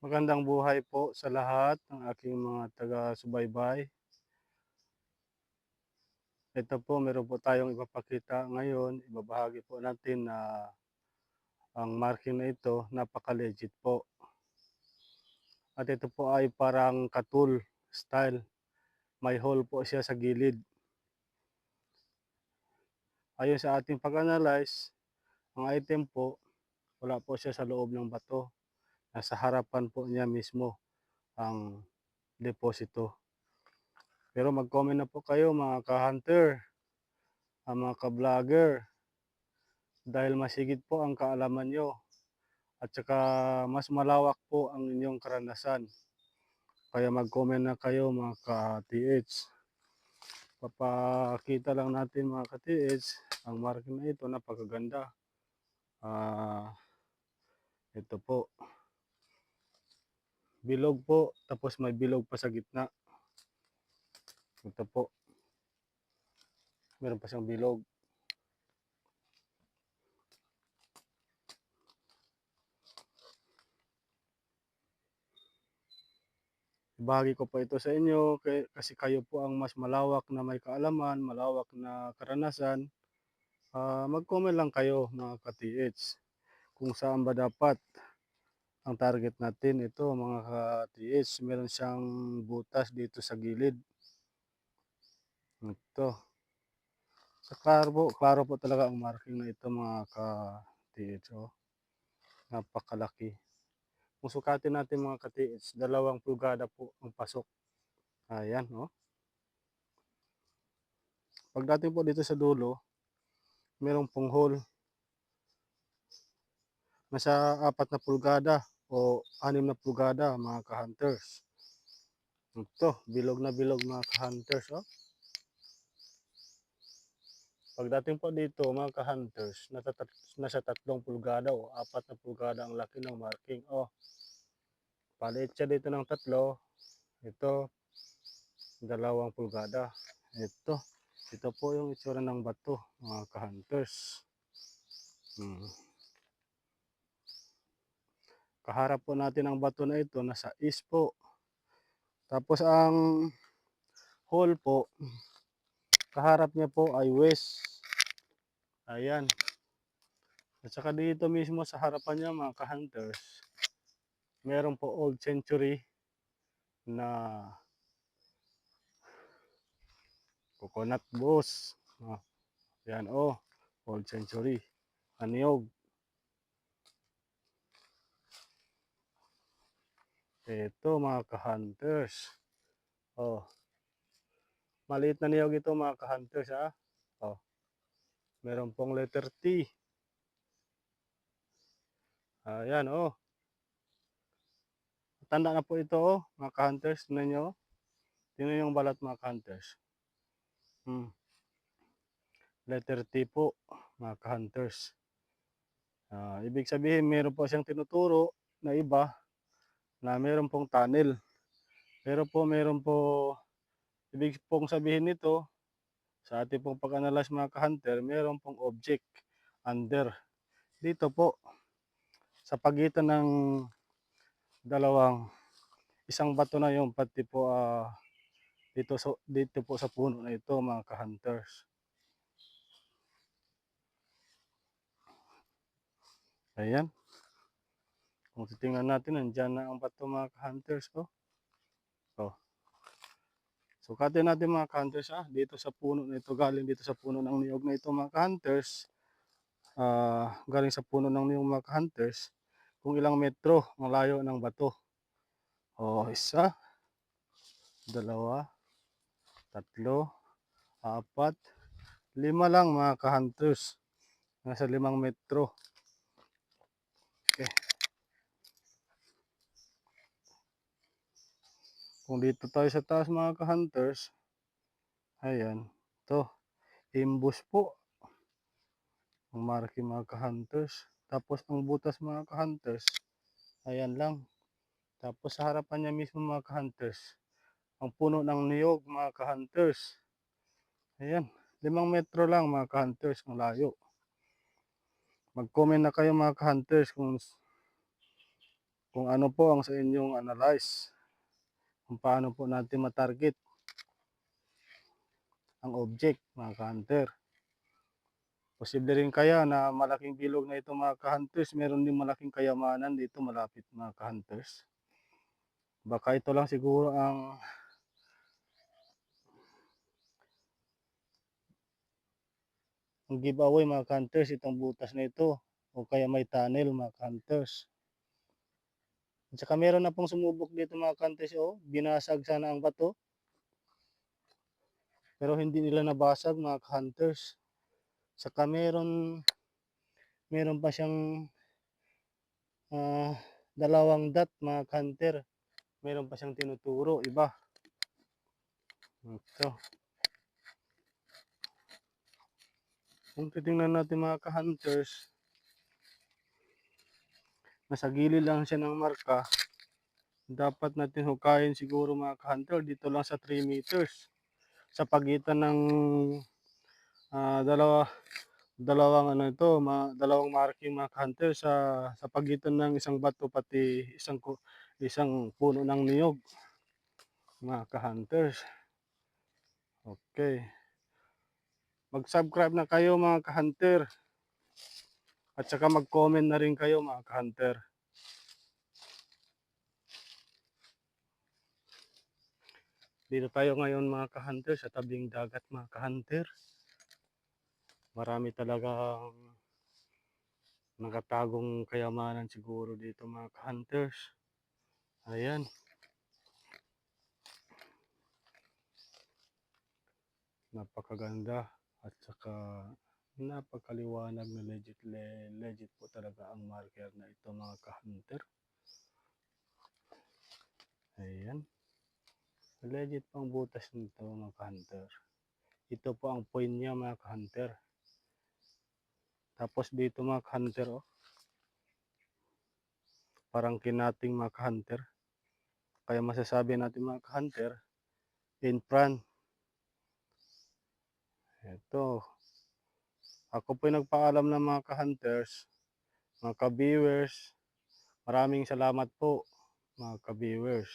Magandang buhay po sa lahat ng aking mga taga-subaybay. Ito po, meron po tayong ipapakita ngayon. Ibabahagi po natin na ang marking na ito, napaka-legit po. At ito po ay parang katul style. May hole po siya sa gilid. Ayon sa ating pag-analyze, ang item po, wala po siya sa loob ng bato. Nasa harapan po niya mismo ang deposito. Pero mag-comment na po kayo mga ka-hunter, ang mga ka-vlogger, dahil masigit po ang kaalaman nyo at saka mas malawak po ang inyong karanasan. Kaya mag-comment na kayo mga ka-TH. Papakita lang natin mga ka-TH, ang marking na ito napakaganda. Ito po, bilog po, tapos may bilog pa sa gitna. Ito po, meron pa siyang bilog. Ibahagi ko po ito sa inyo kasi kayo po ang mas malawak na may kaalaman, malawak na karanasan. Mag-comment lang kayo mga ka-TH kung saan ba dapat ang target natin. Ito mga ka-TH, meron siyang butas dito sa gilid. Ito. Sa klaro po talaga ang marking na ito mga ka-TH. Oh. Napakalaki. Kung sukatin natin mga ka-TH, 2 pulgada po ang pasok. Ayan, oh. Pagdating po dito sa dulo, merong pong hole. Nasa 4 pulgada o 6 pulgada mga ka-hunters. Ito, bilog na bilog mga ka-hunters. Oh. Pagdating po dito mga ka-hunters, nasa 3 pulgada o 4 pulgada ang laki ng marking. Oh, paliit siya dito ng 3. Ito, 2 pulgada. Ito po yung itsura ng bato mga ka-hunters. Kaharap po natin ang bato na ito, nasa east po. Tapos ang hole po, kaharap niya po ay west. Ayan. At saka dito mismo sa harapan niya mga ka-hunters, meron po old century na coconut boss. Yan oh, old century. Anyog. Ito mga ka-hunters. Oh, maliit na niyog ito mga ka-hunters ha. Oh, meron pong letter T. Ayan oh. Tanda na po ito oh, mga ka-hunters. Tingnan nyo. Tingnan yung balat mga ka-hunters. Letter T po mga ka-hunters. Ibig sabihin meron po siyang tinuturo na iba na meron pong tunnel. Pero po meron po, ibig pong sabihin nito, sa ating pong pag-analyze mga ka-hunter, meron pong object under. Dito po, sa pagitan ng isang bato na yung pati po dito po sa puno na ito mga ka-hunters. Ayan. Kung titingnan natin, nandyan na ang bato mga ka-hunters. Oh. Sukatin natin mga ka-hunters dito sa puno na ito, galing dito sa puno ng niyog na ito mga ka-hunters. Galing sa puno ng niyog mga ka-hunters, kung ilang metro ang layo ng bato. Isa, dalawa, tatlo, apat, 5 lang mga ka-hunters. Nasa 5 metro. Okay. Kung dito tayo sa taas mga ka-hunters, ayan, ito, imbus po ang marking mga ka-hunters. Tapos ang butas mga ka-hunters, ayan lang. Tapos sa harapan niya mismo mga ka-hunters, ang puno ng niyog mga ka-hunters. Ayan, 5 metro lang mga ka-hunters ang layo. Mag-comment na kayo mga ka-hunters kung kung ano po ang sa inyong analyze, kung paano po natin matarget ang object, mga ka-hunter. Posible rin kaya na malaking bilog na ito, mga ka-hunters, meron din malaking kayamanan dito malapit, mga ka-hunters. Baka ito lang siguro ang giveaway, mga ka-hunters, itong butas na ito, o kaya may tunnel, mga ka-hunters. At saka meron na pong sumubok dito, mga ka-hunters, oh, binasag sana ang bato, pero hindi nila nabasag, mga ka-hunters. Saka meron pa siyang dalawang dot, mga ka-hunter. Meron pa siyang tinuturo, iba. Ito. Kung titingnan natin, mga ka-hunters, nasa gilid lang siya ng marka. Dapat natin hukayin siguro, mga ka-hunter, dito lang sa 3 meters. Sa pagitan ng dalawang dalawang marking, mga ka-hunter, sa pagitan ng isang bato pati isang puno ng niyog, mga ka-hunters. Okay. Mag-subscribe na kayo, mga ka-hunter. At saka mag-comment na rin kayo, mga ka-hunter. Dito tayo ngayon, mga ka-hunter, sa tabing dagat, mga ka-hunter. Marami talagang nakatagong kayamanan siguro dito, mga ka-hunters. Ayan. Napakaganda at saka napakaliwanag na legit po talaga ang marker na ito, mga ka-hunter. Ayan. Legit pang butas nito, mga ka-hunter. Ito po ang point niya, mga ka-hunter. Tapos dito, mga ka-hunter, oh, parang kinating, mga ka-hunter. Kaya masasabi natin, mga ka-hunter, in front. Ito. Ako po nagpaalam ng mga ka-hunters, mga ka-viewers. Maraming salamat po, mga ka-viewers.